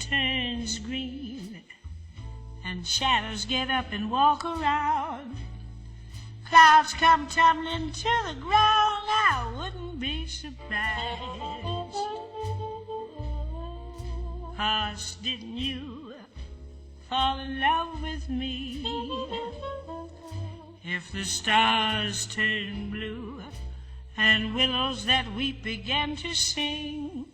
turns green and shadows get up and walk around, clouds come tumbling to the ground, I wouldn't be surprised. 'Cause didn't you fall in love with me? If the stars turn blue and willows that weep began to sing,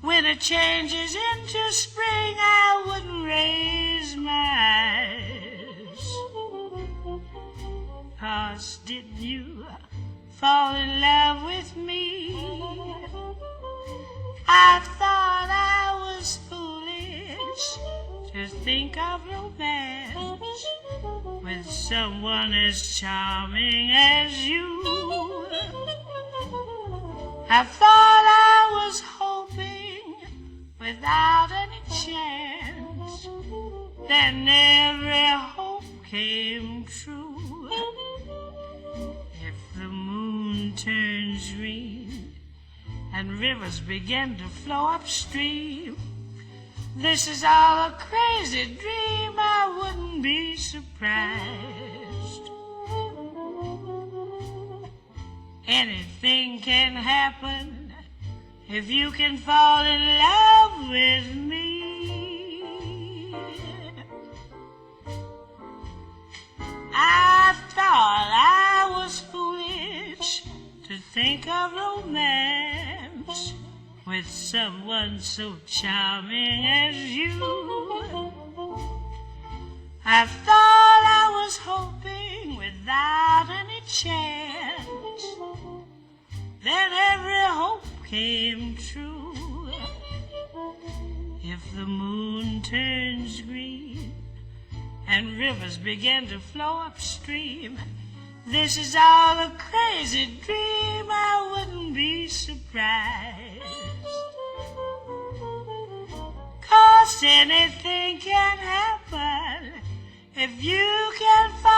winter changes into spring, I wouldn't raise my eyes. 'Cause didn't you fall in love with me? I thought I was foolish to think of romance with someone as charming as you. I thought I was hoping without any chance, then every hope came true. If the moon turns green and rivers begin to flow upstream, this is all a crazy dream, I wouldn't be surprised. Anything can happen if you can fall in love with me. I thought I was foolish to think of romance with someone so charming as you. I thought I was hoping without any chance, then every hope came true. If the moon turns green and rivers begin to flow upstream, this is all a crazy dream, I wouldn't be surprised. 'Cause anything can happen if you can find